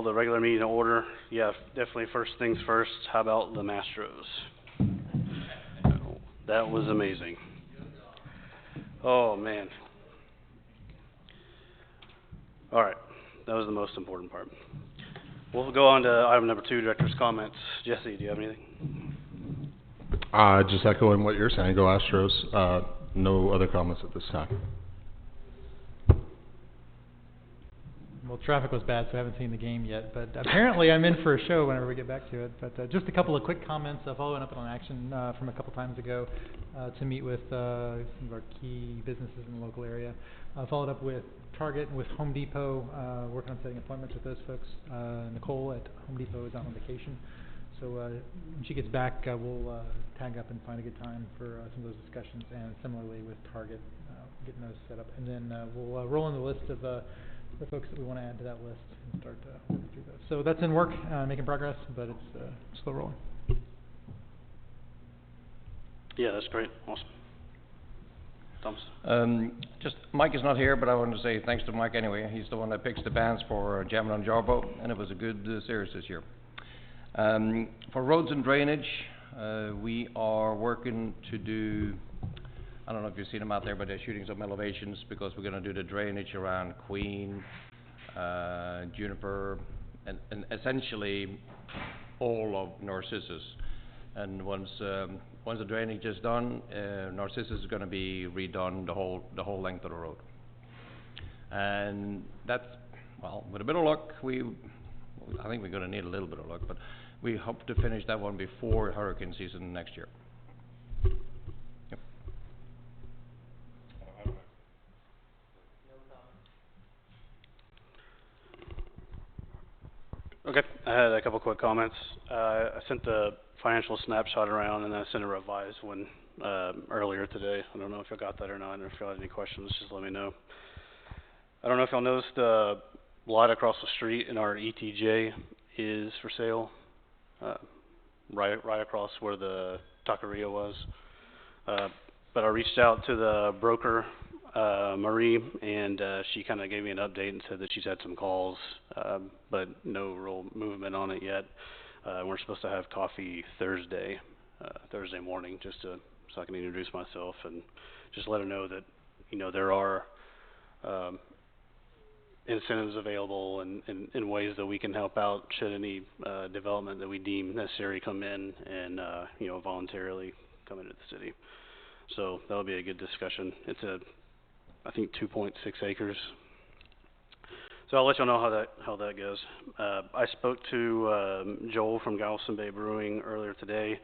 The regular meeting in order. Yeah, definitely first things first. How about the Mastros? That was amazing. Oh, man. All right. That was the most important part. We'll go on to item number 2, director's comments. Jesse, do you have anything? Just echoing what you're saying. Go Astros. No other comments at this time. Well, traffic was bad, so I haven't seen the game yet. But apparently I'm in for a show whenever we get back to it. But just a couple of quick comments following up on action from a couple times ago to meet with some of our key businesses in the local area. Followed up with Target and with Home Depot, working on setting appointments with those folks. Nicole at Home Depot is out on vacation. So when she gets back, we'll tag up and find a good time for some of those discussions. And similarly with Target, getting those set up. And then we'll roll in the list of the folks that we want to add to that list and start working through those. So that's in work, making progress, but it's slow rolling. Yeah, that's great. Awesome. Thomas? Just Mike is not here, but I want to say thanks to Mike anyway. He's the one that picks the bands for Jamming on Jarbo, and it was a good series this year. For roads and drainage, we are working to do, I don't know if you've seen them out there, but they're shooting some elevations because we're going to do the drainage around Queen, Juniper, and essentially all of Narcissus. And once the drainage is done, Narcissus is going to be redone the whole length of the road. And that's, well, with a bit of luck, I think we're going to need a little bit of luck, but we hope to finish that one before hurricane season next year. Yep. Okay, I had a couple quick comments. I sent the financial snapshot around, and then I sent a revised one earlier today. I don't know if y'all got that or not, and if y'all have any questions, just let me know. I don't know if y'all noticed the lot across the street in our ETJ is for sale, right across where the taqueria was. But I reached out to the broker, Marie, and she kind of gave me an update and said that she's had some calls, but no real movement on it yet. We're supposed to have coffee Thursday morning, just so I can introduce myself and just let her know that, there are incentives available and ways that we can help out should any development that we deem necessary come in and, voluntarily come into the city. So that'll be a good discussion. It's I think 2.6 acres. So I'll let y'all know how that goes. I spoke to Joel from Galveston Bay Brewing earlier today.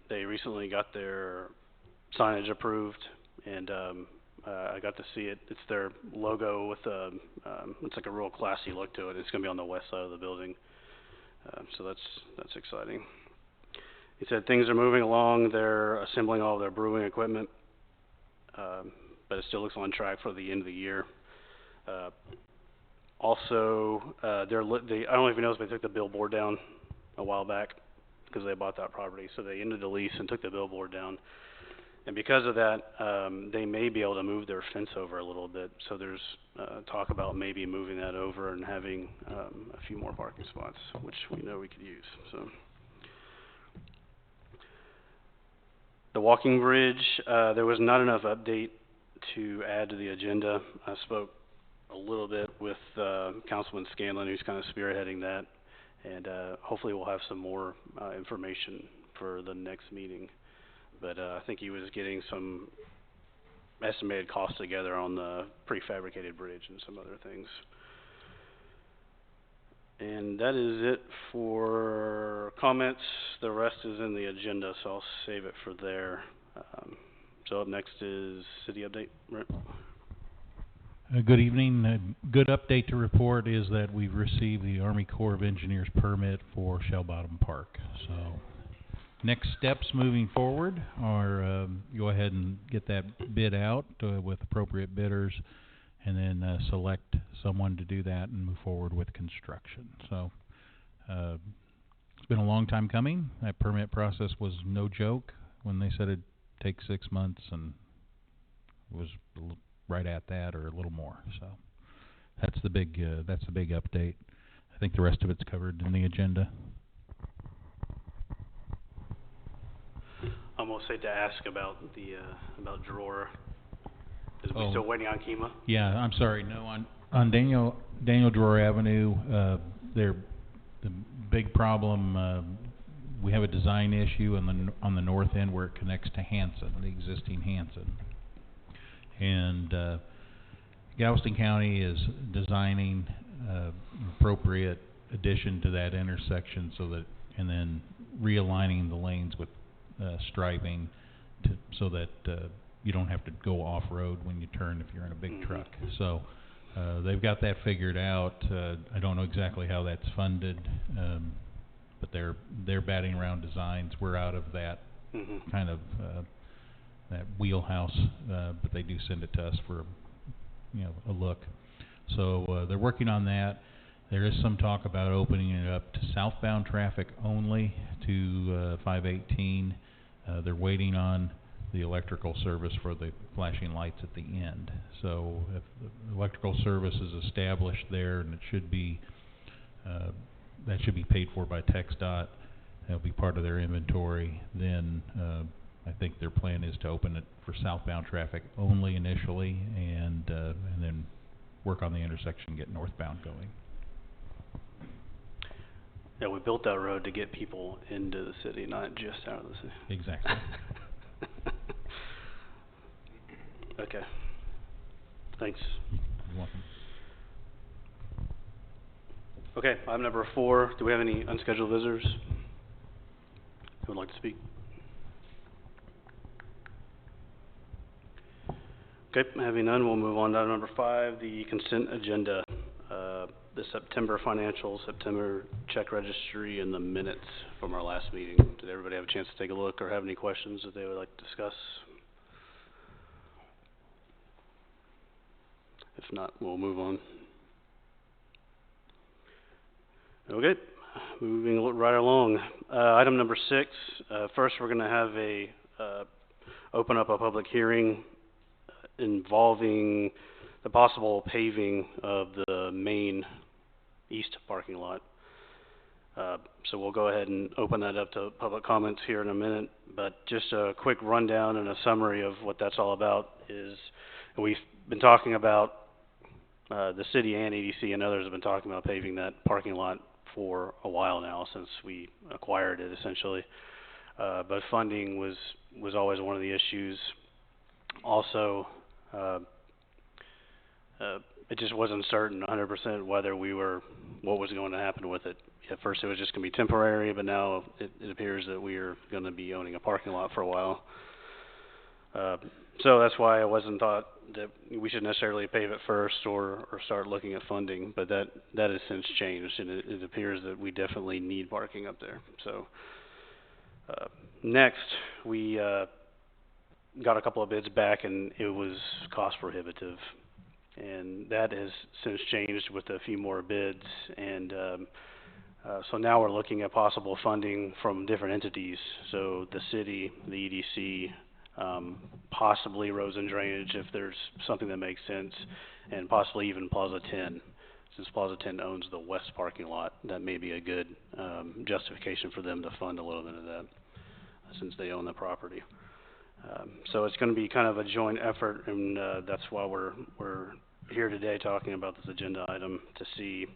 They recently got their signage approved, and I got to see it. It's their logo with it's like a real classy look to it. It's going to be on the west side of the building, so that's exciting. He said things are moving along. They're assembling all of their brewing equipment, but it still looks on track for the end of the year. Also, I don't know if you noticed, but they took the billboard down a while back because they bought that property. So they ended the lease and took the billboard down. And because of that, they may be able to move their fence over a little bit. So there's talk about maybe moving that over and having a few more parking spots, which we know we could use. So the walking bridge, there was not enough update to add to the agenda. I spoke a little bit with Councilman Scanlon, who's kind of spearheading that, and hopefully we'll have some more information for the next meeting. But I think he was getting some estimated costs together on the prefabricated bridge and some other things. And that is it for comments. The rest is in the agenda, so I'll save it for there. So up next is city update. Right. Good evening. A good update to report is that we've received the Army Corps of Engineers permit for Shell Bottom Park. So next steps moving forward are go ahead and get that bid out with appropriate bidders, and then select someone to do that and move forward with construction. So it's been a long time coming. That permit process was no joke when they said it'd take 6 months, and it was right at that or a little more. So that's the big update. I think the rest of it's covered in the agenda. I almost hate to ask about the, about Drawer. Is we Oh. still waiting on Kima? Yeah, I'm sorry, no, on Daniel Drawer Avenue, the big problem, we have a design issue on the north end where it connects to Hanson, the existing Hanson. And, Galveston County is designing, an appropriate addition to that intersection and then realigning the lanes with, striping so that, you don't have to go off-road when you turn if you're in a big truck. So, they've got that figured out. I don't know exactly how that's funded, but they're batting around designs. We're out of that kind of that wheelhouse, but they do send it to us for a look. So they're working on that. There is some talk about opening it up to southbound traffic only to 518. They're waiting on the electrical service for the flashing lights at the end. So if the electrical service is established there, and it should be that should be paid for by TxDOT, that'll be part of their inventory, then I think their plan is to open it for southbound traffic only initially, and then work on the intersection and get northbound going. Yeah, we built that road to get people into the city, not just out of the city. Exactly. Okay. Thanks. You're welcome. Okay, item number 4. Do we have any unscheduled visitors who would like to speak? Okay, having none, we'll move on to item number 5, the consent agenda. The September financials, September check registry, and the minutes from our last meeting. Did everybody have a chance to take a look or have any questions that they would like to discuss? If not, we'll move on. Okay, moving right along. Item number 6, first we're going to have open up a public hearing involving the possible paving of the main east parking lot. So we'll go ahead and open that up to public comments here in a minute, but just a quick rundown and a summary of what that's all about is we've been talking about, the city and EDC and others have been talking about paving that parking lot for a while now, since we acquired it essentially. But funding was always one of the issues. Also, it just wasn't certain 100% whether what was going to happen with it. At first it was just going to be temporary, but now it appears that we are going to be owning a parking lot for a while. So that's why I wasn't thought that we should necessarily pave it first or start looking at funding, but that has since changed, and it appears that we definitely need parking up there. So next, we got a couple of bids back, and it was cost prohibitive, and that has since changed with a few more bids, and so now we're looking at possible funding from different entities. So the city, the EDC, possibly roads and drainage if there's something that makes sense, and possibly even Plaza 10. Since Plaza 10 owns the west parking lot, that may be a good justification for them to fund a little bit of that, since they own the property. So it's going to be kind of a joint effort, and that's why we're here today talking about this agenda item, to see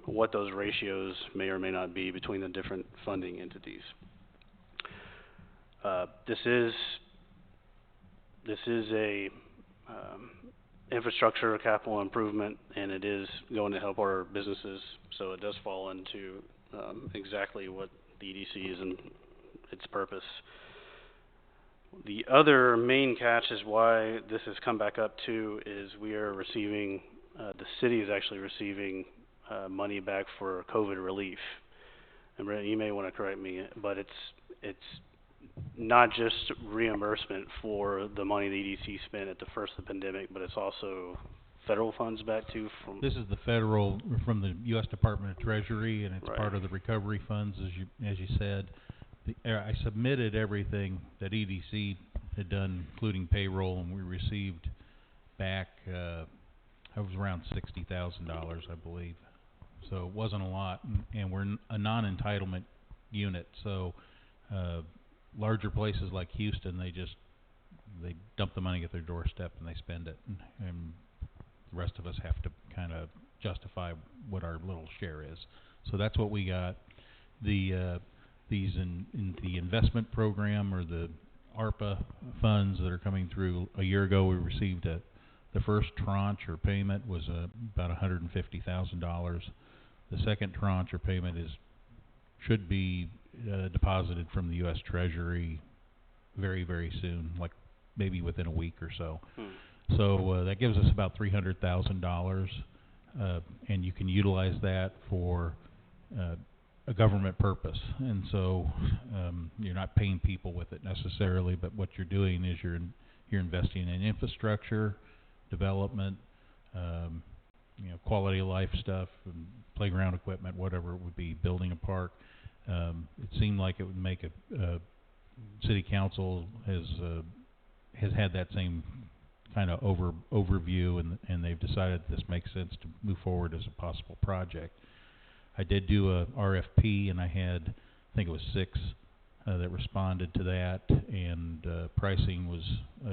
what those ratios may or may not be between the different funding entities. This is a infrastructure capital improvement, and it is going to help our businesses, so it does fall into exactly what the EDC is and its purpose. The other main catch is why this has come back up too is we are receiving, the city is actually receiving money back for COVID relief. And Brent, you may want to correct me, but it's not just reimbursement for the money the EDC spent at the first of the pandemic, but it's also federal funds back too from... This is the federal, from the U.S. Department of Treasury, and it's Right. part of the recovery funds, as you said. I submitted everything that EDC had done, including payroll, and we received back, it was around $60,000, I believe. so it wasn't a lot, and we're a non-entitlement unit, so larger places like Houston, they dump the money at their doorstep and they spend it, and the rest of us have to kind of justify what our little share is. So that's what we got. These in the investment program, or the ARPA funds that are coming through. A year ago, we received the first tranche or payment was about $150,000. The second tranche or payment should be deposited from the U.S. Treasury very, very soon, like maybe within a week or so. So that gives us about $300,000, and you can utilize that for a government purpose. And so you're not paying people with it necessarily, but what you're doing is you're investing in infrastructure, development, quality of life stuff, and playground equipment, whatever it would be, building a park. It seemed like it would make city council has had that same kind of overview, and they've decided this makes sense to move forward as a possible project. I did do a RFP, and I had, I think it was 6 that responded to that, and pricing was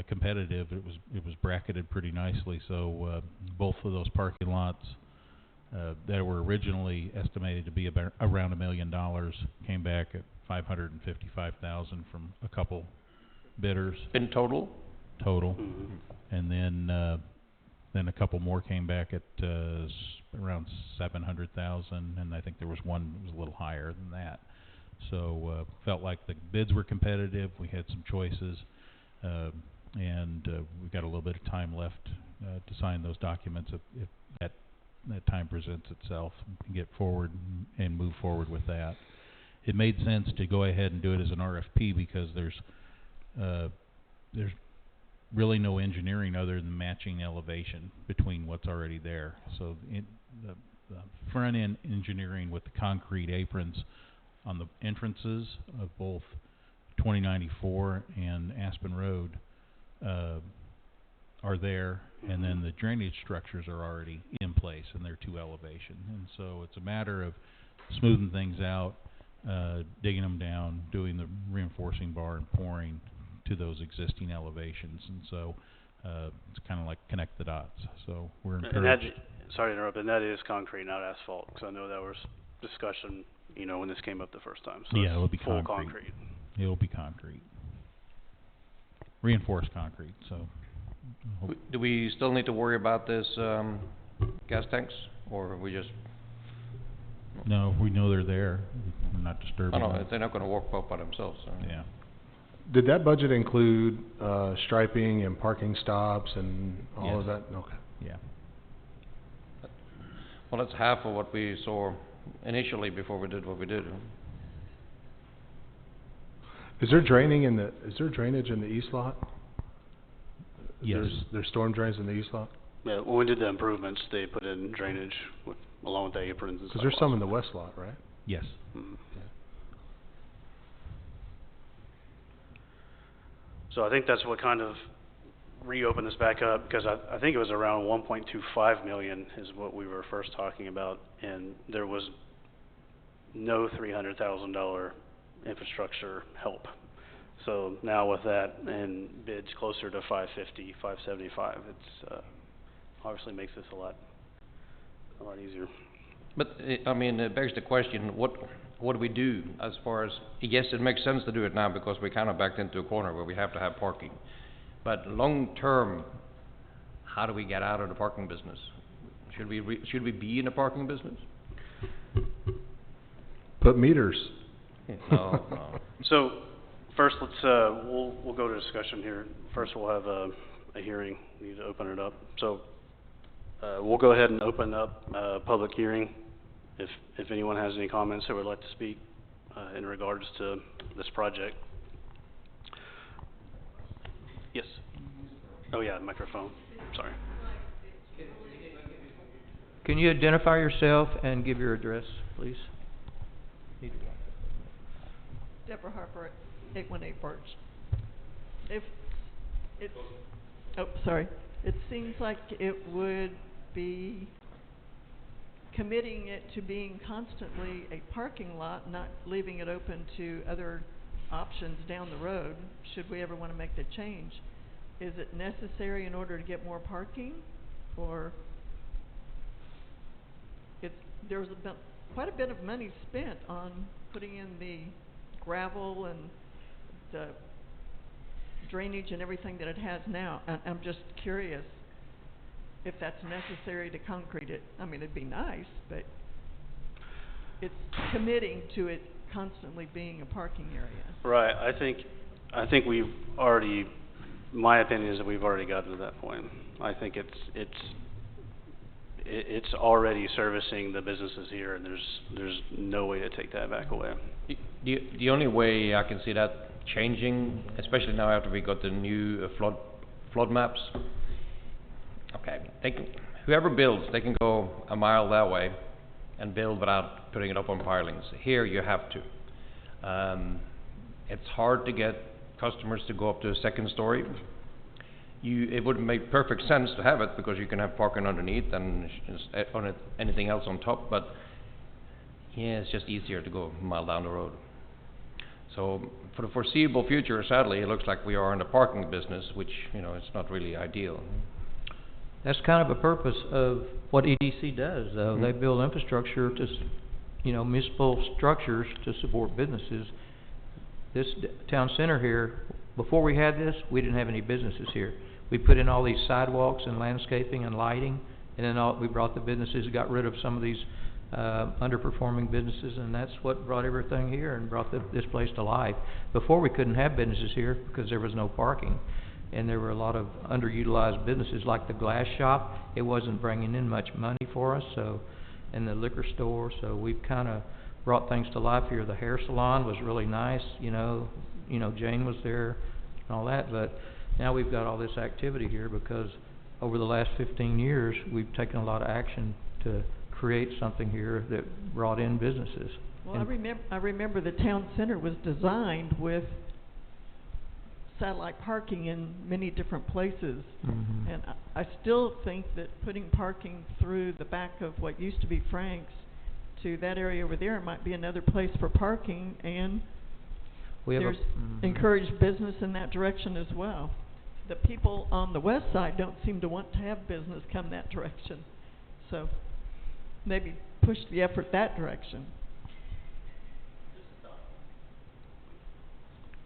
competitive. It was bracketed pretty nicely. So both of those parking lots that were originally estimated to be about around $1 million came back at $555,000 from a couple bidders. In total? Total. And then a couple more came back at around $700,000, and I think there was one that was a little higher than that. So felt like the bids were competitive. We had some choices, and we've got a little bit of time left to sign those documents if that time presents itself, and get forward and move forward with that. It made sense to go ahead and do it as an RFP because there's really no engineering other than matching elevation between what's already there. So the front end engineering with the concrete aprons on the entrances of both 2094 and Aspen Road are there, and then the drainage structures are already in place, and they're to elevation. And so it's a matter of smoothing things out, digging them down, doing the reinforcing bar, and pouring to those existing elevations. And so it's kind of like connect the dots. So we're encouraged. Sorry to interrupt, and that is concrete, not asphalt, because I know that was discussion, when this came up the first time. So yeah, it'll be full concrete. It'll be concrete. Reinforced concrete, so. Do we still need to worry about this gas tanks, or we just... No, we know they're there. We're not disturbing them. They're not going to walk up by themselves. So. Yeah. Did that budget include striping and parking stops and all of that? Okay. Yeah. Well, that's half of what we saw initially before we did what we did. Is there drainage in the east lot? Yes. There's storm drains in the east lot? Yeah, when we did the improvements, they put in drainage along with the aprons and stuff. Because there's some in the west lot, right? Yes. So I think that's what kind of reopened this back up, because I think it was around 1.25 million is what we were first talking about, and there was no $300,000 infrastructure help. So now with that and bids closer to 550, 575, it's obviously makes this a lot easier. But it begs the question: what do we do as far as? Yes, it makes sense to do it now because we're kind of backed into a corner where we have to have parking. But long term, how do we get out of the parking business? Should we be in the parking business? Put meters. No. So first, let's we'll go to discussion here. First, we'll have a hearing. We need to open it up. So we'll go ahead and open up a public hearing. If anyone has any comments or would like to speak in regards to this project. Yes. Oh yeah, microphone. Sorry. Can you identify yourself and give your address, please? Deborah Harper, 818 Birch. It seems like it would be committing it to being constantly a parking lot, not leaving it open to other options down the road, should we ever want to make the change. Is it necessary in order to get more parking, or there's quite a bit of money spent on putting in the gravel and the drainage and everything that it has now. I'm just curious if that's necessary to concrete it. I mean, it'd be nice, but it's committing to it constantly being a parking area. Right. I think we've already. My opinion is that we've already gotten to that point. I think it's already servicing the businesses here, and there's no way to take that back away. The only way I can see that changing, especially now after we got the new flood maps. Okay, whoever builds, they can go a mile that way and build without putting it up on pilings. Here you have to. It's hard to get customers to go up to a second story. It would make perfect sense to have it because you can have parking underneath and anything else on top, but yeah, it's just easier to go a mile down the road. So for the foreseeable future, sadly, it looks like we are in the parking business, which, it's not really ideal. That's kind of a purpose of what EDC does, though. They build infrastructure to, municipal structures to support businesses. This town center here, before we had this, we didn't have any businesses here. We put in all these sidewalks and landscaping and lighting, and then we brought the businesses, got rid of some of these underperforming businesses, and that's what brought everything here and brought this place to life. Before, we couldn't have businesses here because there was no parking, and there were a lot of underutilized businesses like the glass shop. It wasn't bringing in much money for us, and the liquor store, so we've kind of brought things to life here. The hair salon was really nice, Jane was there and all that, but now we've got all this activity here because over the last 15 years we've taken a lot of action to create something here that brought in businesses. Well, I remember the town center was designed with satellite parking in many different places, and I still think that putting parking through the back of what used to be Frank's to that area over there might be another place for parking, and there's encouraged business in that direction as well. The people on the west side don't seem to want to have business come that direction, so maybe push the effort that direction.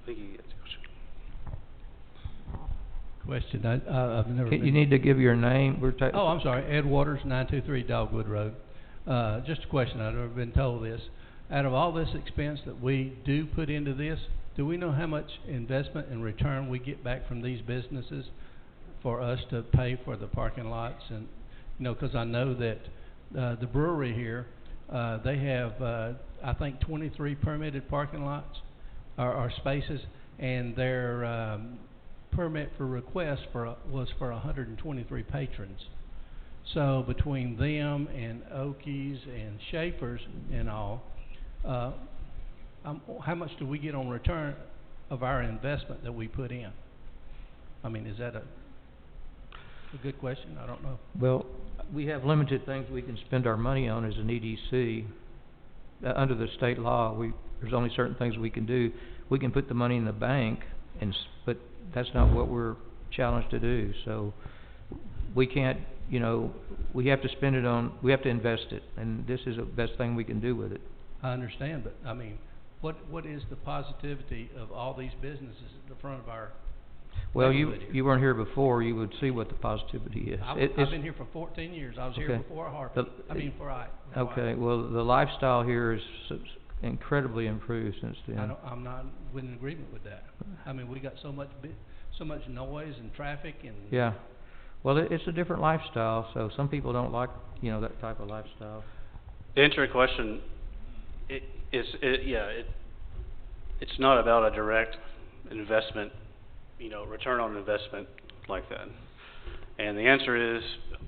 I think you get the question. I've never been. You need to give your name. Oh, I'm sorry. Ed Waters, 923 Dogwood Road. Just a question. I've never been told this. Out of all this expense that we do put into this, do we know how much investment and return we get back from these businesses for us to pay for the parking lots? And because I know that the brewery here, they have I think 23 permitted parking lots or spaces, and their permit for request was for 123 patrons. So between them and Okies and Schaefer's and all, how much do we get on return of our investment that we put in? I mean, is that a good question? I don't know. Well, we have limited things we can spend our money on as an EDC. Under the state law, there's only certain things we can do. We can put the money in the bank, but that's not what we're challenged to do. So we can't, we have to spend it on, we have to invest it, and this is the best thing we can do with it. I understand, but I mean, what is the positivity of all these businesses at the front of our? Well, you weren't here before. You would see what the positivity is. I've been here for 14 years. I was here before Harper. Okay. Well, the lifestyle here is incredibly improved since then. I'm not in agreement with that. I mean, we got so much noise and traffic and. Yeah. Well, it's a different lifestyle, so some people don't like, that type of lifestyle. To answer your question, it's not about a direct investment, return on investment like that. And the answer is,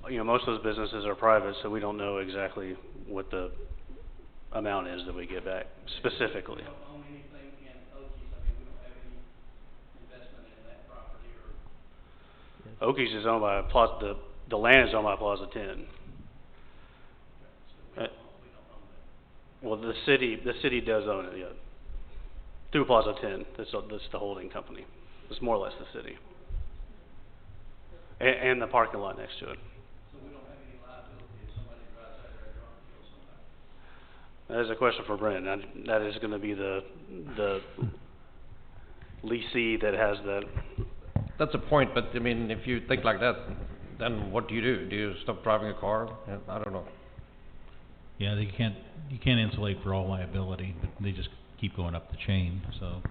most of those businesses are private, so we don't know exactly what the amount is that we get back specifically. We don't own anything in Okies. I mean, we don't have any investment in that property or. Okies is owned by the land is owned by Plaza 10. Well, the city does own it, yeah. Through Plaza 10, that's the holding company. It's more or less the city. And the parking lot next to it. So we don't have any liability if somebody drives out there drunk and kills somebody? That is a question for Brandon. That is gonna be the leasee that has that. That's a point, but I mean, if you think like that, then what do? Do you stop driving a car? I don't know. Yeah, you can't insulate for all liability, but they just keep going up the chain, so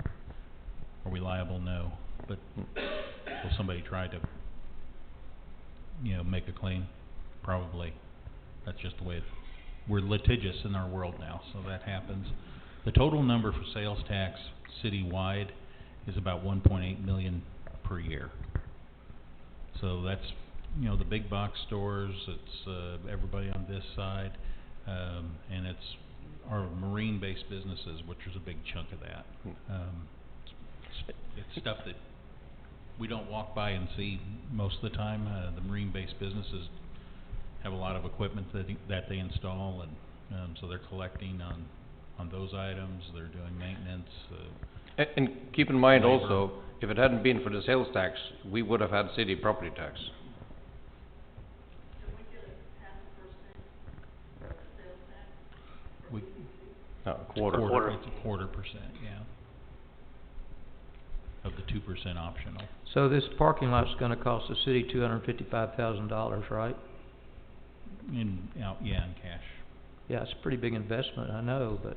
are we liable? No. But will somebody try to, make a claim? Probably. That's just the way we're litigious in our world now, so that happens. The total number for sales tax citywide is about 1.8 million per year. So that's, the big box stores, it's everybody on this side, and it's our marine-based businesses, which is a big chunk of that. It's stuff that we don't walk by and see most of the time. The marine-based businesses have a lot of equipment that they install, and so they're collecting on those items. They're doing maintenance. And keep in mind labor. also, if it hadn't been for the sales tax, we would have had city property tax. We No, quarter. It's a 0.25%, yeah, of the 2% optional. So this parking lot's gonna cost the city $255,000, right? In cash. Yeah, it's a pretty big investment, I know, but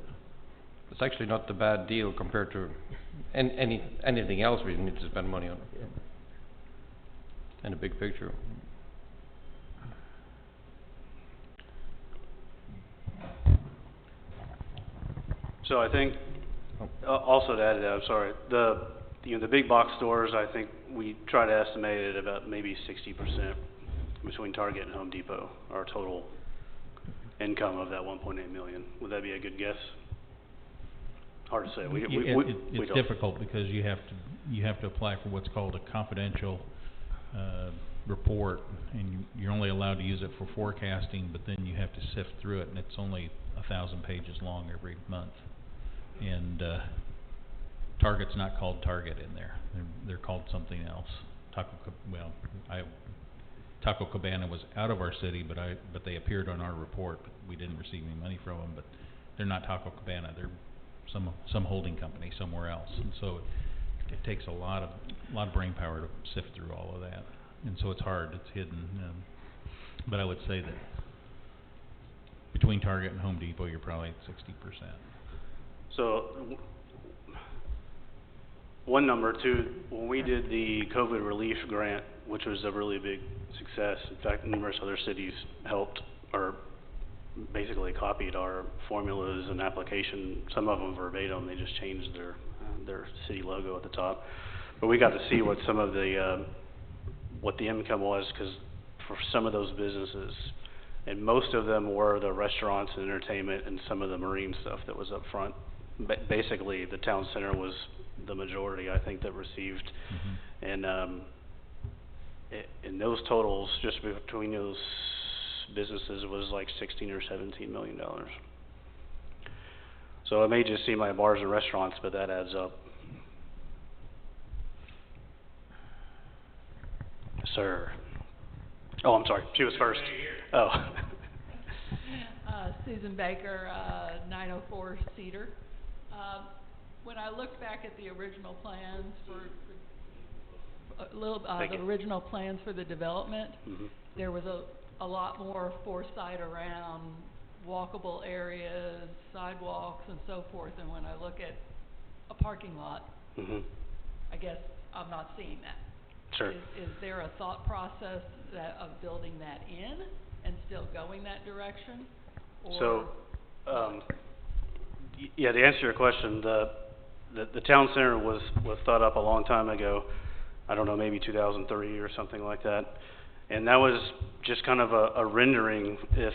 It's actually not a bad deal compared to anything else we need to spend money on. In the big picture. So I think, also to add to that, I'm sorry, the big box stores, I think we try to estimate it about maybe 60% between Target and Home Depot, our total income of that 1.8 million. Would that be a good guess? Hard to say. It's don't. difficult because you have to apply for what's called a confidential report, and you're only allowed to use it for forecasting, but then you have to sift through it, and it's only 1,000 pages long every month. And Target's not called Target in there; they're called something else. Taco Cabana was out of our city, but they appeared on our report. But we didn't receive any money from them, but they're not Taco Cabana. They're some holding company somewhere else, and so it takes a lot of brain power to sift through all of that, and so it's hard. It's hidden, but I would say that between Target and Home Depot, you're probably at 60%. So, one number too, when we did the COVID relief grant, which was a really big success, in fact, numerous other cities helped or basically copied our formulas and application, some of them verbatim, they just changed their city logo at the top. But we got to see what some of what the income was, because for some of those businesses, and most of them were the restaurants and entertainment and some of the marine stuff that was up front. Basically, the town center was the majority, I think, that received. Mm-hmm. And in those totals, just between those businesses, was like $16 or $17 million. So it may just seem like bars and restaurants, but that adds up. Sir. Oh, I'm sorry. She was first. Oh. Susan Baker, 904 Cedar. When I look back at the original plans the original plans for the development, Mm-hmm. there was a lot more foresight around walkable areas, sidewalks, and so forth. And when I look at a parking lot, Mm-hmm. I guess I'm not seeing that. Sure. Is there a thought process of building that in and still going that direction? Or yeah, to answer your question, the town center was thought up a long time ago. I don't know, maybe 2003 or something like that. And that was just kind of a rendering if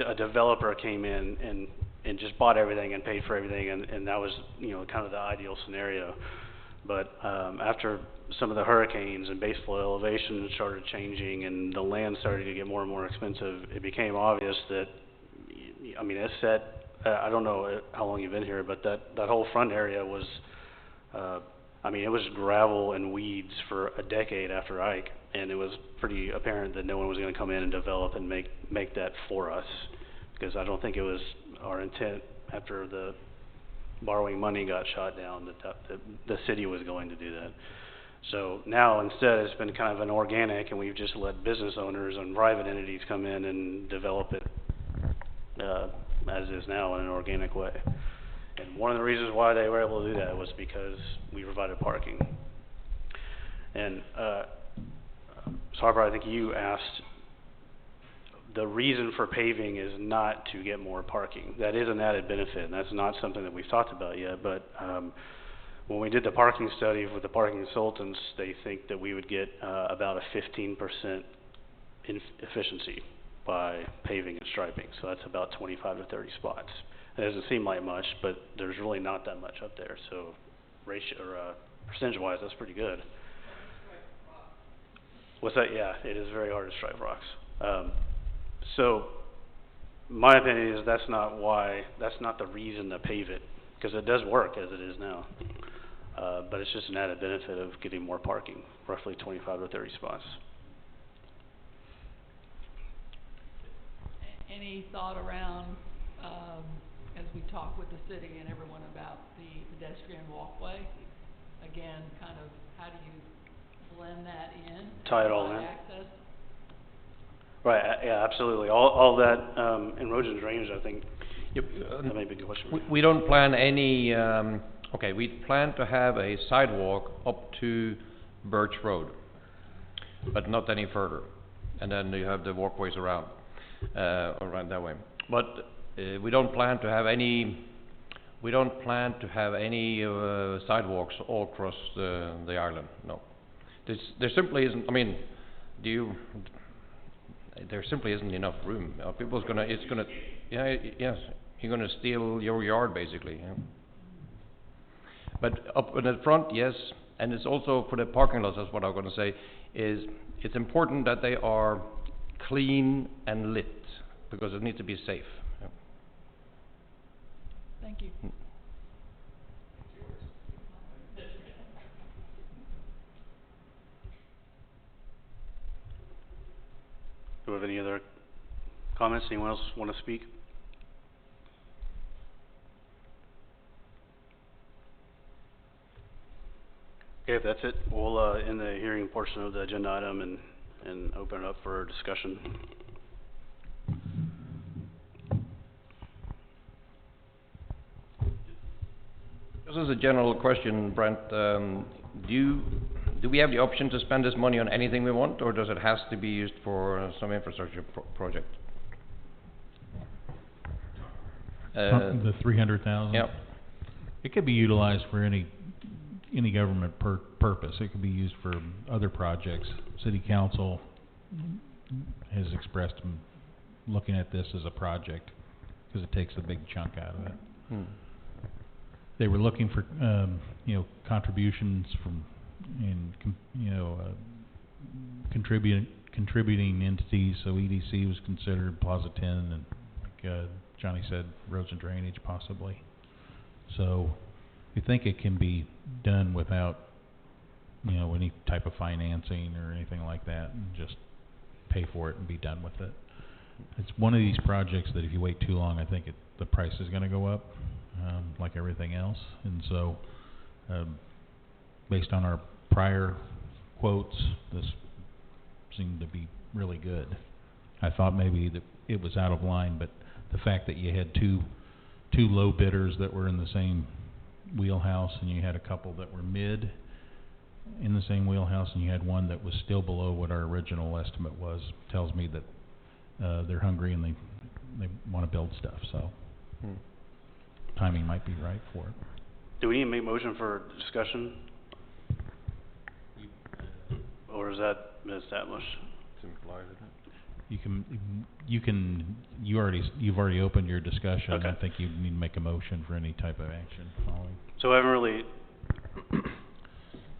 a developer came in and just bought everything and paid for everything, and that was, kind of the ideal scenario. But after some of the hurricanes and base flood elevations started changing and the land started to get more and more expensive, it became obvious that, it's set I don't know how long you've been here, but that whole front area was, I mean, it was gravel and weeds for a decade after Ike, and it was pretty apparent that no one was going to come in and develop and make that for us, because I don't think it was our intent after the borrowing money got shot down that the city was going to do that. So now instead it's been kind of an organic, and we've just let business owners and private entities come in and develop it as is now in an organic way. And one of the reasons why they were able to do that was because we provided parking. And so Harper, I think you asked, the reason for paving is not to get more parking. That is an added benefit, and that's not something that we've talked about yet, but when we did the parking study with the parking consultants, they think that we would get about a 15% efficiency by paving and striping. So that's about 25 to 30 spots. It doesn't seem like much, but there's really not that much up there. So percentage-wise, that's pretty good. What's that? Yeah, it is very hard to stripe rocks. So my opinion is that's not the reason to pave it, because it does work as it is now. But it's just an added benefit of getting more parking, roughly 25 to 30 spots. Any thought around, as we talk with the city and everyone about the pedestrian walkway? Again, kind of how do you blend that in? Tie it all in. Access? Right, yeah, absolutely. All that, in roads and drainage, I think, that may be a good question. We don't plan any, okay, we plan to have a sidewalk up to Birch Road, but not any further. And then you have the walkways around that way. But we don't plan to have any sidewalks all across the island. No, there simply isn't. I mean, there simply isn't enough room. Yes, you're gonna steal your yard basically. Yeah. But up in the front, yes, and it's also for the parking lots. That's what I'm going to say. Is it's important that they are clean and lit, because it needs to be safe. Yeah. Thank you. Do we have any other comments? Anyone else want to speak? Okay, if that's it, we'll end the hearing portion of the agenda item and open it up for discussion. This is a general question, Brent. Do we have the option to spend this money on anything we want, or does it has to be used for some infrastructure project? The 300,000? Yep. It could be utilized for any government purpose. It could be used for other projects. City Council has expressed looking at this as a project because it takes a big chunk out of it. They were looking for contributions from contributing entities. So EDC was considered, Plaza 10, and like Johnny said, roads and drainage possibly. So we think it can be done without any type of financing or anything like that, and just pay for it and be done with it. It's one of these projects that if you wait too long, I think the price is going to go up, like everything else. And so, based on our prior quotes, this seemed to be really good. I thought maybe that it was out of line, but the fact that you had two low bidders that were in the same wheelhouse, and you had a couple that were mid in the same wheelhouse, and you had one that was still below what our original estimate was, tells me that they're hungry and they want to build stuff. So timing might be right for it. Do we need to make motion for discussion, or is that been established? It's implied, isn't it? You've already opened your discussion. Okay. I think you need to make a motion for any type of action following. So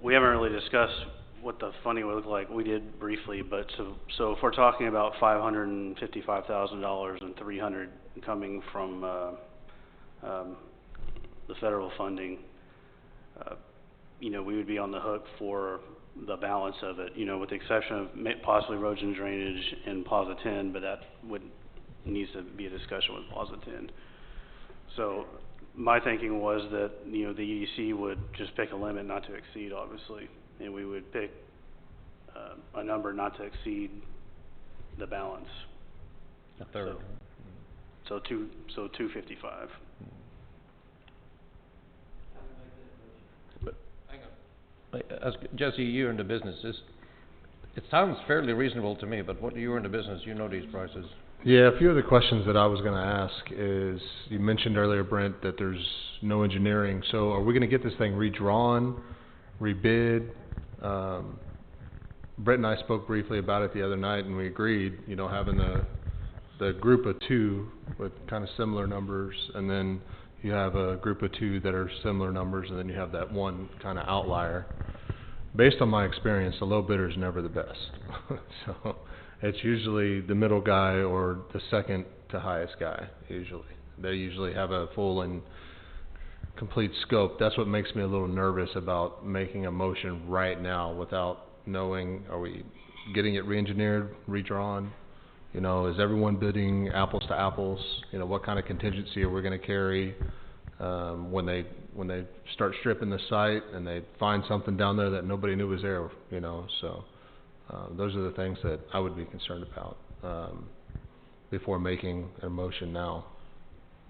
we haven't really discussed what the funding would look like. We did briefly, but so if we're talking about $555,000 and $300 coming from the federal funding, you know, we would be on the hook for the balance of it, you know, with the exception of possibly erosion and drainage in Plaza 10, but that needs to be a discussion with Plaza 10. So my thinking was that, you know, the EDC would just pick a limit not to exceed, obviously, and we would pick a number not to exceed the balance. A third. So 255. But hang on. Jesse, you're in the business. It sounds fairly reasonable to me, but what you're in the business, you know these prices. Yeah, a few of the questions that I was going to ask is, you mentioned earlier, Brent, that there's no engineering. So are we going to get this thing redrawn, rebid? Brent and I spoke briefly about it the other night, and we agreed, you know, having the group of two with kind of similar numbers, and then you have a group of two that are similar numbers, and then you have that one kind of outlier. Based on my experience, the low bidder is never the best. So it's usually the middle guy or the second to highest guy, usually. They usually have a full and complete scope. That's what makes me a little nervous about making a motion right now without knowing, are we getting it re-engineered, redrawn? You know, is everyone bidding apples to apples? You know, what kind of contingency are we going to carry when they start stripping the site and they find something down there that nobody knew was there, you know? So those are the things that I would be concerned about before making a motion now.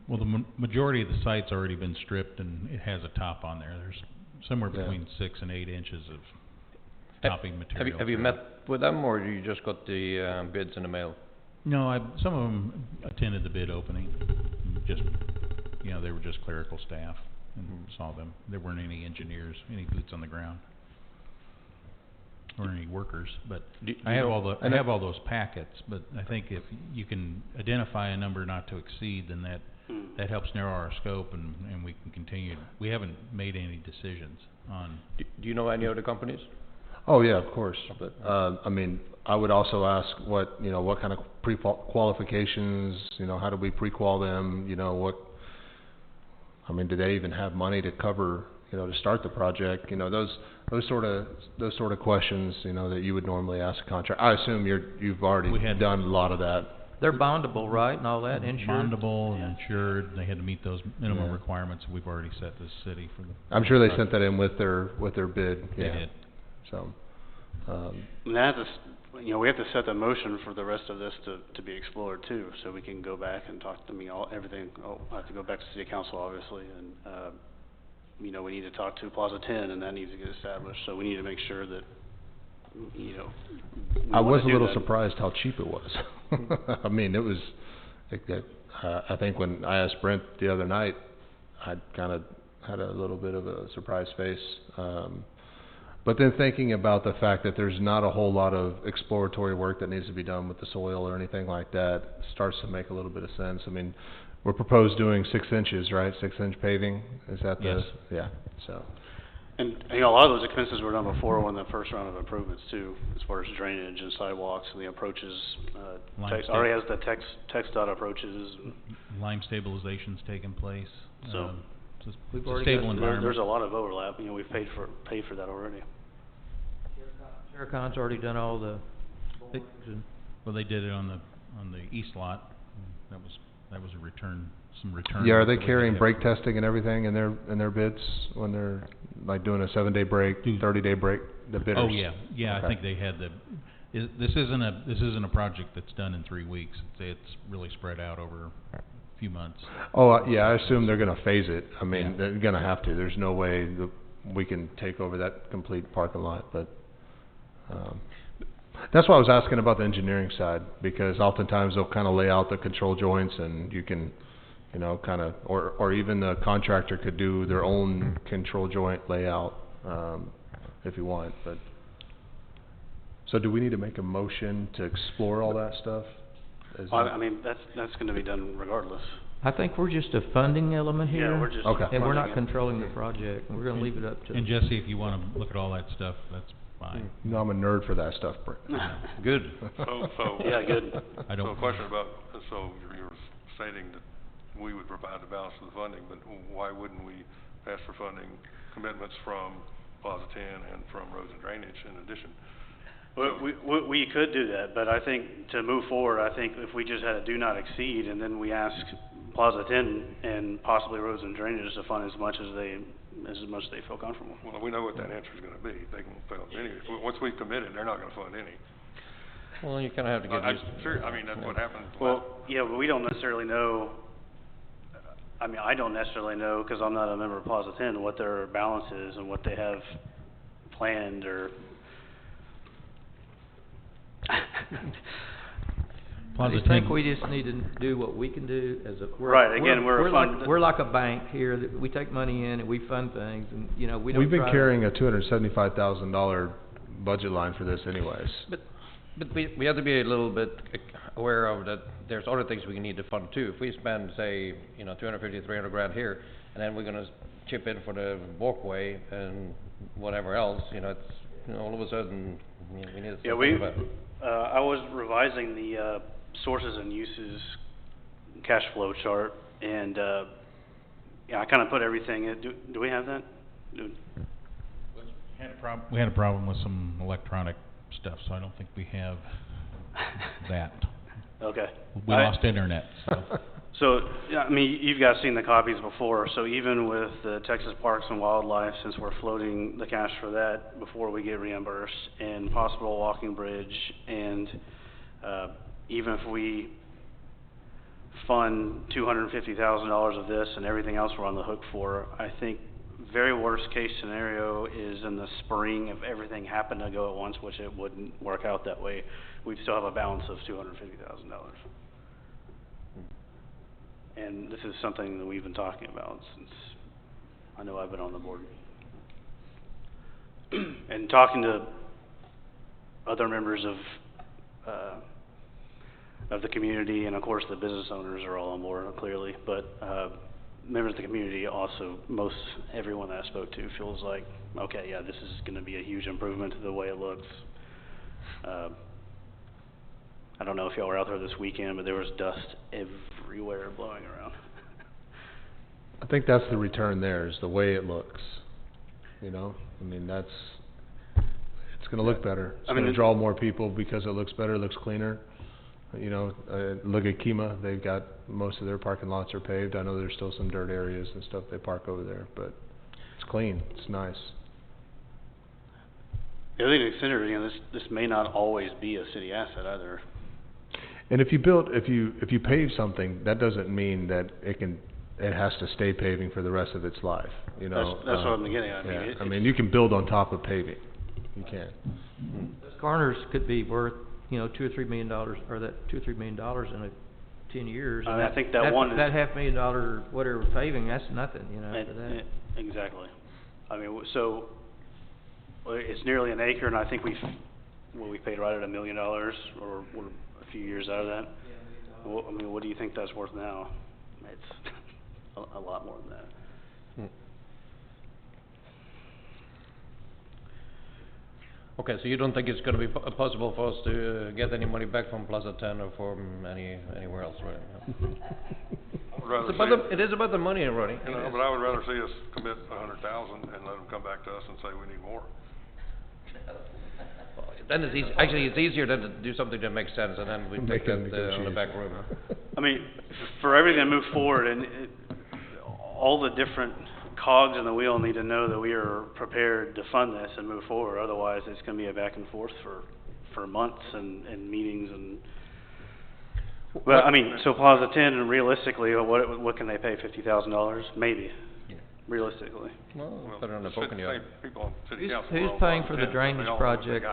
Well, the majority of the site's already been stripped, and it has a top on there. There's somewhere between 6 and 8 inches of topping material. Have you met with them, or you just got the bids in the mail? No, some of them attended the bid opening. Just, you know, they were just clerical staff and saw them. There weren't any engineers, any boots on the ground, or any workers. But I have all those packets. But I think if you can identify a number not to exceed, then that helps narrow our scope, and we can continue. We haven't made any decisions on. Do you know any other companies? Oh yeah, of course. But I mean, I would also ask what kind of pre-qualifications, you know, how do we pre-qual them? You know, do they even have money to cover, you know, to start the project? You know, those sort of questions, you know, that you would normally ask a contractor. I assume you've already done a lot of that. They're bondable, right, and all that, insured? Bondable and insured. They had to meet those minimum requirements that we've already set this city for the. I'm sure they sent that in with their bid. They did. So, and that is, you know, we have to set the motion for the rest of this to be explored too, so we can go back and talk to everything. I have to go back to City Council, obviously, and you know, we need to talk to Plaza 10, and that needs to get established. So we need to make sure that, you know. I was a little surprised how cheap it was. I mean, it was. I think when I asked Brent the other night, I kind of had a little bit of a surprised face. But then thinking about the fact that there's not a whole lot of exploratory work that needs to be done with the soil or anything like that starts to make a little bit of sense. I mean, we're proposed doing 6 inches, right? 6-inch paving. Is that the? Yes. Yeah. So. And you know, a lot of those expenses were done before when the first round of improvements too, as far as drainage and sidewalks and the approaches. Already has the TxDOT approaches. Lime stabilization's taken place. So. We've It's a already stable got environment. There's a lot of overlap. You know, we've paid for that already. Shericon's already done all the things. Well, they did it on the east lot. That was a return. Some return. Yeah, are they carrying brake testing and everything in their bids when they're like doing a 7-day break, 30-day break? The bidders. Oh yeah. Okay. I think they had this isn't a project that's done in 3 weeks. It's really spread out over a few months. Oh yeah, I assume they're going to phase it. I mean, they're going to have to. There's no way that we can take over that complete parking lot. But that's why I was asking about the engineering side, because oftentimes they'll kind of lay out the control joints, and you can, you know, kind of, or even the contractor could do their own control joint layout if you want. But so, do we need to make a motion to explore all that stuff? I mean, that's going to be done regardless. I think we're just a funding element here. Yeah, we're just Okay. And we're not controlling the project. We're going to leave it up to. And Jesse, if you want to look at all that stuff, that's fine. No, I'm a nerd for that stuff, Brent. Good. So Yeah, good. I don't. So a question about, so you're stating that we would provide the balance of the funding, but why wouldn't we ask for funding commitments from Plaza 10 and from roads and drainage in addition? Well, we could do that, but I think to move forward, I think if we just had a do not exceed and then we ask Plaza 10 and possibly roads and drainage to fund as much as they feel comfortable. Well, we know what that answer is going to be. They can fund any. Once we've committed, they're not going to fund any. Well, you kind of have to get used to it. I mean, that's what happened. Well, yeah, but we don't necessarily know. I mean, I don't necessarily know because I'm not a member of Plaza 10 what their balance is and what they have planned or. I just think we just need to do what we can do as a right. Again, we're like a bank here that we take money in and we fund things, and you know we don't. We've been carrying a $275,000 budget line for this, anyways. But we have to be a little bit aware of that. There's other things we need to fund too. If we spend, say, 250, 300 grand here, and then we're going to chip in for the walkway and whatever else, it's all of a sudden we need to. Yeah, I was revising the sources and uses cash flow chart, and I kind of put everything in. Do we have that? We had a problem with some electronic stuff, so I don't think we have that. Okay. We lost internet. So, yeah, I mean, you guys seen the copies before, so even with the Texas Parks and Wildlife, since we're floating the cash for that before we get reimbursed, and possible walking bridge, and even if we fund $250,000 of this and everything else we're on the hook for, I think very worst case scenario is in the spring if everything happened to go at once, which it wouldn't work out that way, we'd still have a balance of $250,000. And this is something that we've been talking about since I know I've been on the board. And talking to other members of the community, and of course the business owners are all on board, clearly, but members of the community also, everyone that I spoke to feels like, okay, yeah, this is going to be a huge improvement to the way it looks. I don't know if y'all were out there this weekend, but there was dust everywhere blowing around. I think that's the return there, is the way it looks. I mean, it's going to look better. It's going to draw more people because it looks better, it looks cleaner. Look at Kima, they've got most of their parking lots are paved. I know there's still some dirt areas and stuff they park over there, but it's clean, it's nice. The other thing to consider, this may not always be a city asset either. And if you pave something, that doesn't mean that it has to stay paving for the rest of its life. That's what I'm getting at. I mean, you can build on top of paving. You can. Those corners could be worth, $2 or $3 million, or that $2 or $3 million in 10 years. I think that $500,000 whatever paving, that's nothing, for that. Exactly. I mean, so it's nearly an acre, and I think we paid right at $1 million, or we're a few years out of that. Yeah, well, I mean, what do you think that's worth now? It's a lot more than that. Okay, so you don't think it's going to be possible for us to get any money back from Plaza 10 or from anywhere else, right? It is about the money, Ronnie. But I would rather see us commit $100,000 and let them come back to us and say we need more. Then it's easy. Actually, it's easier than to do something that makes sense, and then we take that on the back room. I mean, for everything to move forward, and all the different cogs in the wheel need to know that we are prepared to fund this and move forward. Otherwise, it's going to be a back and forth for months and meetings and. Well, I mean, so Plaza 10, and realistically, what can they pay? $50,000, maybe. Yeah. Realistically. Well, put it on the poking yard. Who's paying for the drainage project?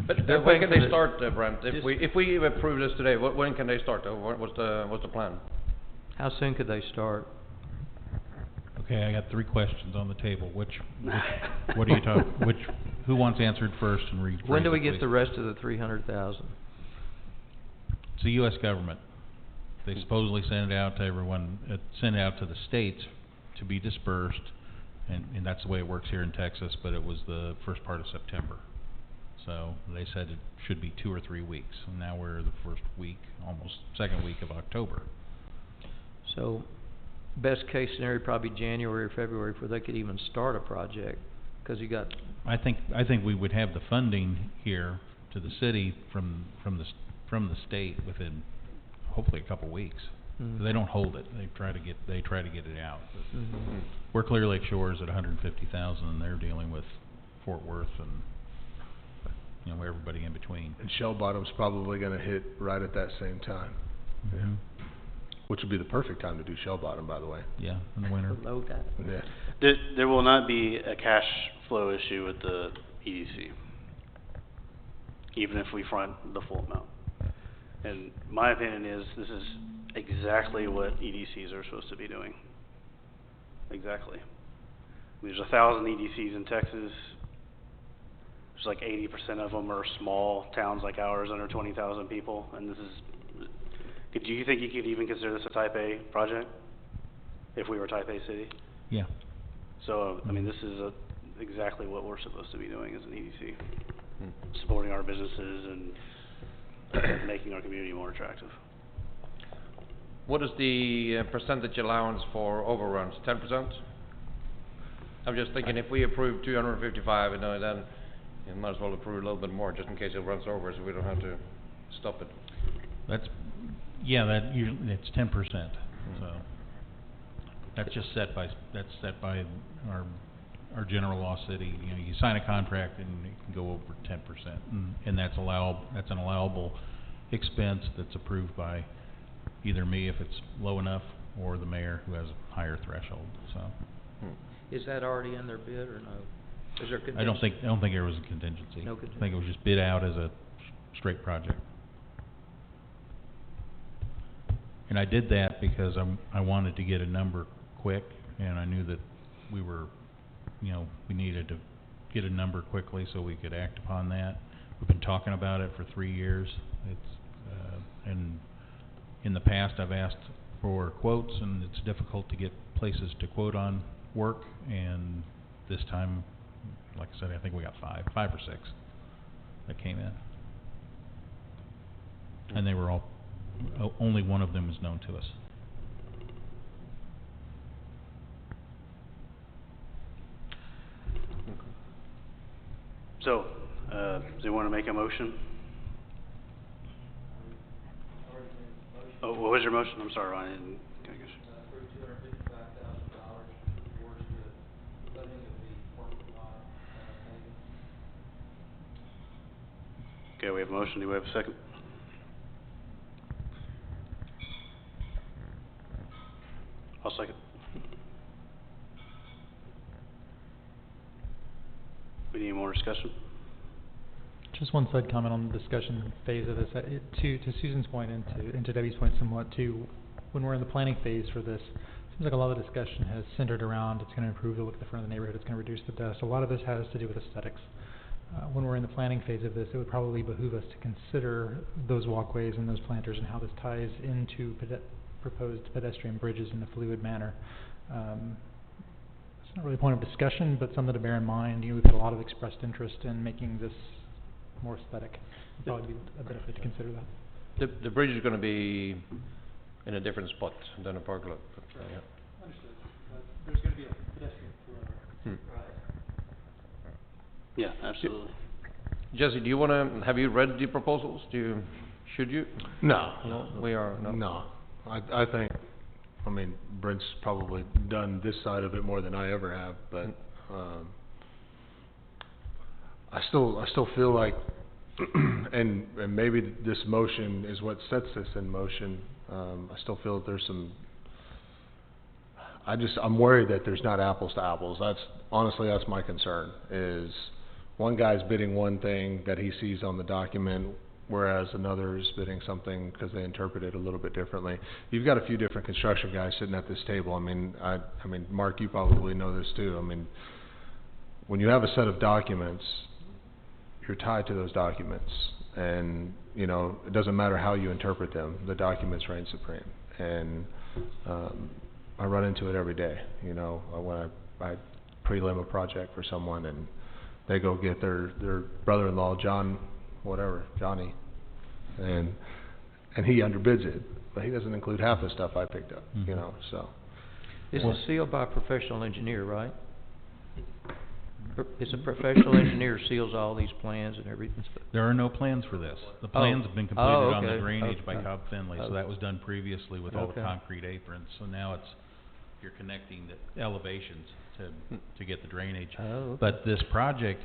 But when can they start, Brent? If we approve this today, when can they start? What's the plan? How soon could they start? Okay, I got 3 questions on the table. What are you talking? Who wants answered first and read? When do we get the rest of the 300,000? It's the U.S. government. They supposedly send it out to everyone, send it out to the states to be dispersed, and that's the way it works here in Texas. But it was the first part of September, so they said it should be 2 or 3 weeks. And now we're the first week, almost second week of October. So best case scenario, probably January or February before they could even start a project, 'cause you got. I think we would have the funding here to the city from the state within hopefully a couple weeks. They don't hold it. They try to get it out. But we're Clear Lake Shores at 150,000, and they're dealing with Fort Worth and everybody in between. And Shell Bottom's probably going to hit right at that same time. Yeah. Which would be the perfect time to do Shell Bottom, by the way. Yeah, in the winter. Load that. Yeah. There will not be a cash flow issue with the EDC, even if we front the full amount. And my opinion is this is exactly what EDCs are supposed to be doing. Exactly. There's 1,000 EDCs in Texas. There's like 80% of them are small towns like ours, under 20,000 people, and this is. Do you think you could even consider this a Type A project if we were a Type A city? Yeah. So I mean, this is exactly what we're supposed to be doing as an EDC, supporting our businesses and making our community more attractive. What is the percentage allowance for overruns? 10%? I'm just thinking if we approve 255, then you might as well approve a little bit more just in case it runs over, so we don't have to stop it. It's 10%. So that's just set by our general law city. You sign a contract and it can go over 10%, and that's allowable. That's an allowable expense that's approved by either me if it's low enough, or the mayor who has a higher threshold. So. Is that already in their bid or no? Is there contingency? I don't think there was a contingency. No contingency. I think it was just bid out as a straight project. And I did that because I wanted to get a number quick, and I knew that we needed to get a number quickly so we could act upon that. We've been talking about it for 3 years. And in the past I've asked for quotes, and it's difficult to get places to quote on work, and this time, like I said, I think we got five or six that came in. And they were all, only one of them was known to us. So, do you want to make a motion? Oh, what was your motion? I'm sorry, Ron, I didn't catch you. For $255,000 towards the funding of the parking lot, paving. Okay, we have a motion. Do we have a second? I'll second. We need more discussion? Just one side comment on the discussion phase of this. To Susan's point and to Debbie's point somewhat too, when we're in the planning phase for this, it seems like a lot of the discussion has centered around it's going to improve the look at the front of the neighborhood, it's going to reduce the dust. A lot of this has to do with aesthetics. When we're in the planning phase of this, it would probably behoove us to consider those walkways and those planters and how this ties into proposed pedestrian bridges in a fluid manner. It's not really a point of discussion, but something to bear in mind. We've had a lot of expressed interest in making this more aesthetic. It'd probably be a benefit to consider that. The bridge is going to be in a different spot than a park lot. Yeah. Understood. There's going to be a pedestrian through. Right. Yeah, absolutely. Jesse, do you want to? Have you read the proposals? Should you? No. We are. No. I think. I mean, Brent's probably done this side of it more than I ever have, but I still feel like, and maybe this motion is what sets this in motion. I still feel that there's some. I'm worried that there's not apples to apples. That's my concern. Is one guy's bidding one thing that he sees on the document, whereas another is bidding something because they interpret it a little bit differently. You've got a few different construction guys sitting at this table. I mean, Mark, you probably know this too. I mean, when you have a set of documents, you're tied to those documents, and it doesn't matter how you interpret them. The documents reign supreme, and I run into it every day. When I prelim a project for someone, and they go get their brother-in-law, Johnny, and he underbids it, but he doesn't include half the stuff I picked up. So This Well- is sealed by a professional engineer, right? It's a professional engineer seals all these plans and everything. There are no plans for this. The plans have been completed Oh, on the okay. drainage by Okay. Cobb Finley, so that was done previously with all the Okay. concrete aprons. So now it's, you're connecting the elevations to get the drainage. Oh, okay. But this project,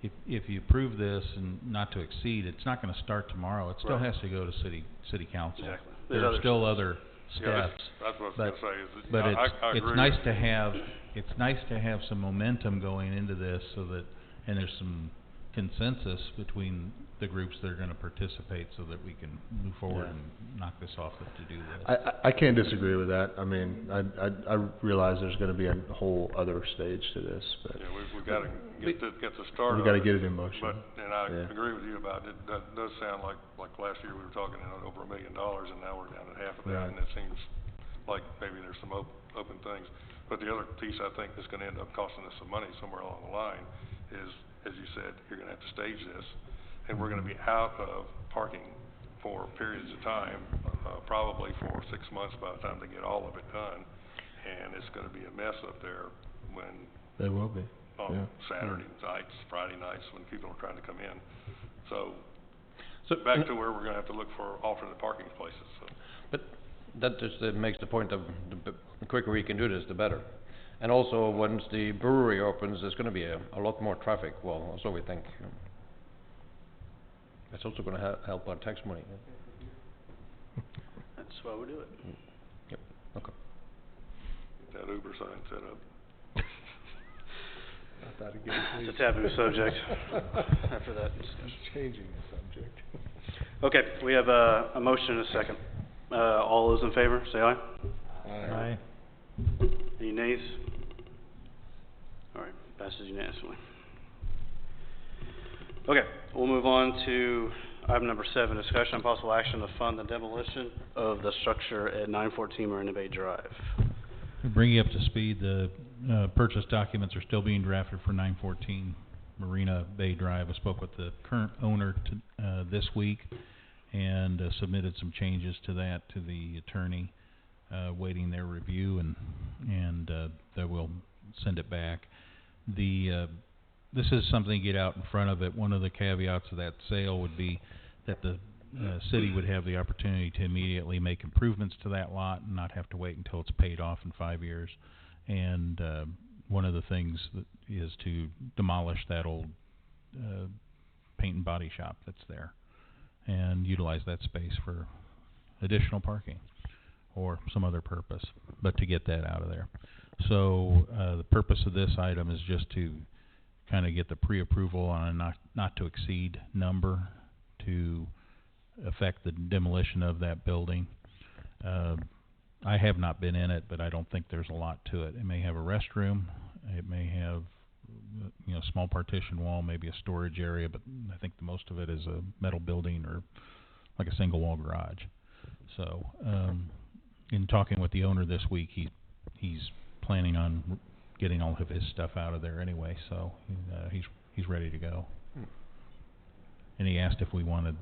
if you approve this and not to exceed, it's not gonna start tomorrow. It still Right. has to go to city council. Exactly. There There's are other still steps. other Yeah, steps. that's what I was but- gonna say, is that, But I it's agree nice with to have some momentum going into this so that, and there's some consensus between the groups that are gonna participate so that we can move forward Yeah. and knock this off the to-do list. I can't disagree with that. I mean, I realize there's gonna be a whole other stage to this, but Yeah, we gotta get the start we of gotta it. get it in motion. But, and I Yeah. agree with you about it, that does sound like last year we were talking over $1 million, and now we're down at half of that, Right. and it seems like maybe there's some open things. But the other piece I think that's gonna end up costing us some money somewhere along the line is, as you said, you're gonna have to stage this, and we're gonna be out of parking for periods of time, probably for 6 months by the time they get all of it done, and it's gonna be a mess up there when They will be. on Yeah. Saturday nights, Friday nights, when people are trying to come in. So, So, back to where we're gonna have to look for alternate parking places, so. But that just makes the point of the quicker we can do this, the better. And also, once the brewery opens, there's gonna be a lot more traffic, well, so we think. It's also gonna help our tax money. That's why we do it. Yep, okay. Get that Uber sign set up. It's a taboo subject after that discussion. Changing the subject. Okay, we have a motion and a second. All those in favor, say aye. Aye. Any nays? All right, passes unanimously. Okay, we'll move on to item number 7, discussion and possible action to fund the demolition of the structure at 914 Marina Bay Drive. To bring you up to speed, the purchase documents are still being drafted for 914 Marina Bay Drive. I spoke with the current owner this week and submitted some changes to that to the attorney, waiting their review, and they will send it back. This is something to get out in front of it. One of the caveats of that sale would be that the city would have the opportunity to immediately make improvements to that lot and not have to wait until it's paid off in 5 years. And one of the things that is to demolish that old paint and body shop that's there and utilize that space for additional parking or some other purpose, but to get that out of there. So the purpose of this item is just to kind of get the pre-approval on a not to exceed number to affect the demolition of that building. I have not been in it, but I don't think there's a lot to it. It may have a restroom, it may have, you know, small partition wall, maybe a storage area, but I think the most of it is a metal building or like a single wall garage. So, in talking with the owner this week, he's planning on getting all of his stuff out of there anyway, so he's ready to go. And he asked if we wanted,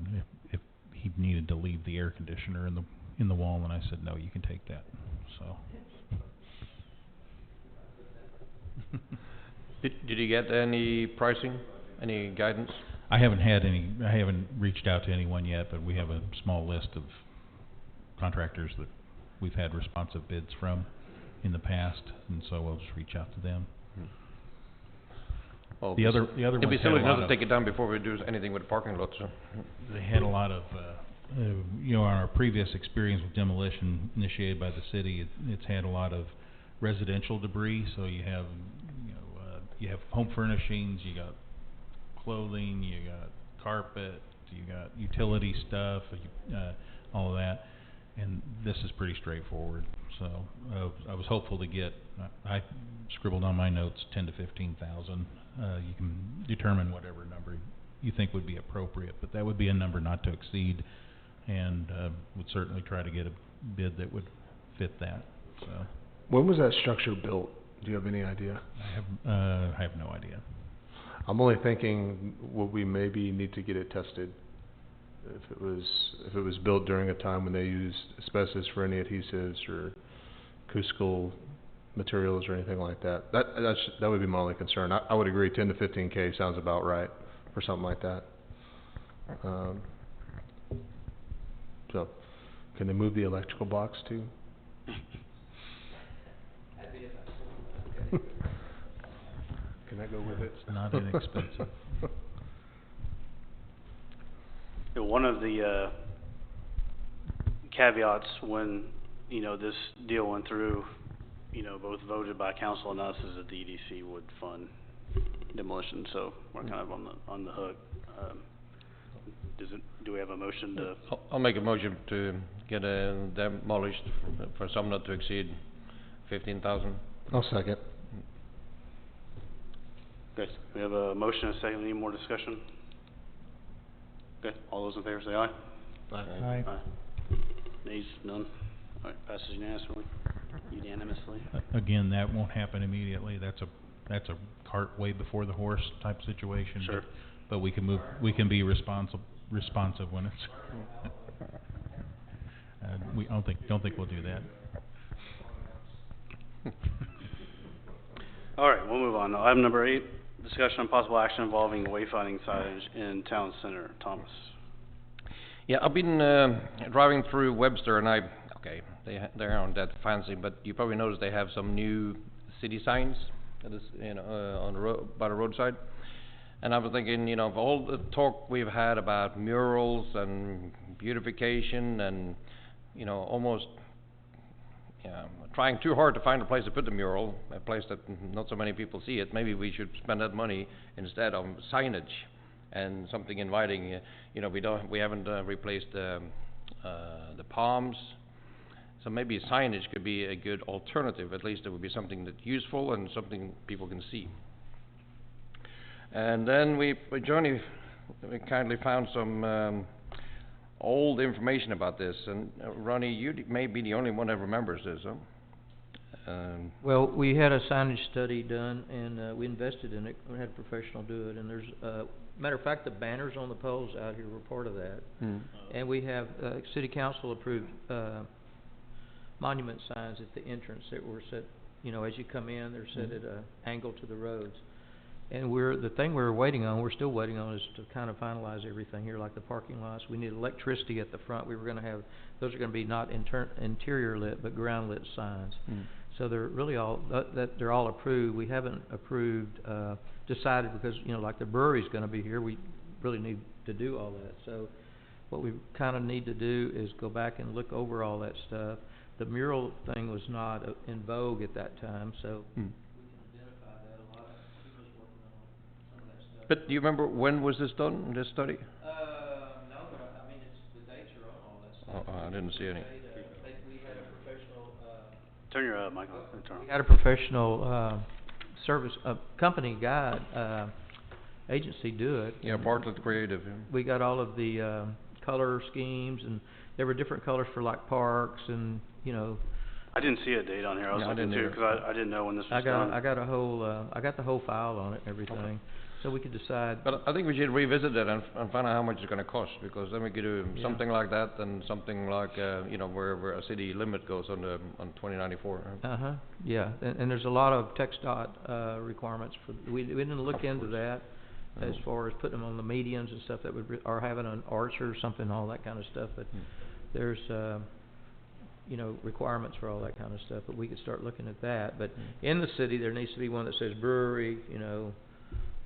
if he needed to leave the air conditioner in the wall, and I said, no, you can take that. So. Did you get any pricing, any guidance? I haven't reached out to anyone yet, but we have a small list of contractors that we've had responsive bids from in the past, and so we'll just reach out to them. Well, The other it'd be ones had a silly lot not to of- take it down before we do anything with the parking lot, so. They had a lot of, you know, our previous experience with demolition initiated by the city, it's had a lot of residential debris, so you have, you have home furnishings, you got clothing, you got carpet, you got utility stuff, all of that, and this is pretty straightforward. So I was hopeful to get, I scribbled on my notes 10 to 15,000. You can determine whatever number you think would be appropriate, but that would be a number not to exceed, and would certainly try to get a bid that would fit that. So When was that structure built? Do you have any idea? I have no idea. I'm only thinking, would we maybe need to get it tested? If it was built during a time when they used asbestos for any adhesives or acoustical materials or anything like that. That would be my only concern. I would agree 10 to 15K sounds about right for something like that. So, can they move the electrical box too? Can that go with it? It's not inexpensive. One of the caveats when, you know, this deal went through, you know, both voted by council and us, is that the EDC would fund demolition, so we're kind of on the hook. Do we have a motion to? I'll make a motion to get demolished for some not to exceed 15,000. I'll second. Okay, we have a motion and a second. Any more discussion? Okay, all those in favor say aye. Aye. Nays, none. All right, passes unanimously. Again, that won't happen immediately. That's a cart way before the horse type situation. Sure. But we can be responsive when it's. We don't think we'll do that. All right, we'll move on. Item number 8, discussion on possible action involving wayfinding signage in town center. Thomas. Yeah, I've been driving through Webster, and they aren't that fancy, but you probably noticed they have some new city signs that is, on the road, by the roadside. And I was thinking, of all the talk we've had about murals and beautification and, almost trying too hard to find a place to put the mural, a place that not so many people see it, maybe we should spend that money instead on signage and something inviting. We haven't replaced the palms, so maybe signage could be a good alternative. At least it would be something that's useful and something people can see. And then we kindly found some old information about this, and Ronnie, you may be the only one that remembers this, huh? Well, we had a signage study done, and we invested in it. We had a professional do it, and there's matter of fact, the banners on the poles out here were part of that. And we have city council approved monument signs at the entrance that were set, as you come in, they're set at an angle to the roads. And the thing we're still waiting on is to kind of finalize everything here, like the parking lots. We need electricity at the front. We were going to have, those are going to be not interior lit, but ground lit signs. So they're really all, they're all approved. We haven't decided because, like the brewery's going to be here, we really need to do all that. So what we kind of need to do is go back and look over all that stuff. The mural thing was not in vogue at that time, so we can identify that. A lot of people's working on some of that stuff. But do you remember when was this done, this study? No, but the dates are on all that stuff. Oh, I didn't see any. We had a professional, Turn your mic on. we had a professional service company guide agency do it. Yeah, Bartlett Creative. Yeah. We got all of the color schemes, and there were different colors for like parks and I didn't see a date on here. I was looking too because I didn't know when this was done. I got the whole file on it and everything. Okay. So we could decide. But I think we should revisit it and find out how much it's going to cost, because then we could do something like that and something like where a city limit goes on 2094. Yeah, and there's a lot of TxDOT requirements for. We didn't look into that as far as putting them on the medians and stuff that would or having an arch or something, all that kind of stuff. But there's requirements for all that kind of stuff. But we could start looking at that. But in the city, there needs to be one that says brewery,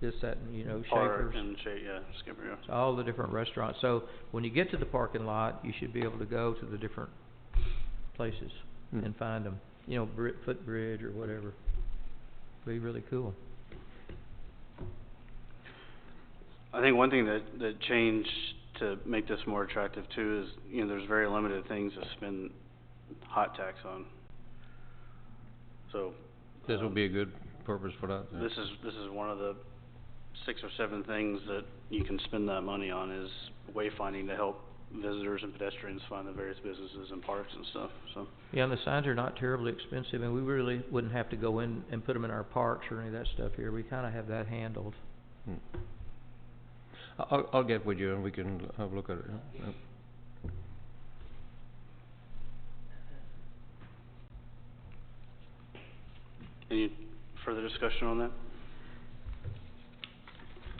this, that, and, Park Shakers. And Skipper, yeah. So all the different restaurants. So when you get to the parking lot, you should be able to go to the different places and find them. Footbridge or whatever. Be really cool. I think one thing that changed to make this more attractive too is, there's very limited things to spend hot tax on. So this will be a good purpose for that. Yeah. This is one of the 6 or 7 things that you can spend that money on is wayfinding to help visitors and pedestrians find the various businesses and parks and stuff. So yeah, and the signs are not terribly expensive, and we really wouldn't have to go in and put them in our parks or any of that stuff here. We kind of have that handled. I'll get with you and we can have a look at it. Yeah. Any further discussion on that?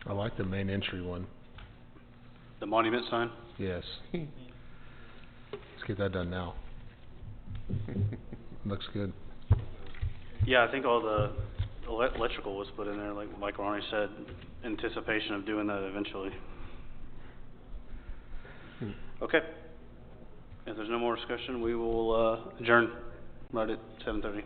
I like the main entry one. The monument sign? Yes. Let's get that done now. Looks good. Yeah, I think all the electrical was put in there, like Ronnie said, anticipation of doing that eventually. Okay. If there's no more discussion, we will adjourn right at 7:30.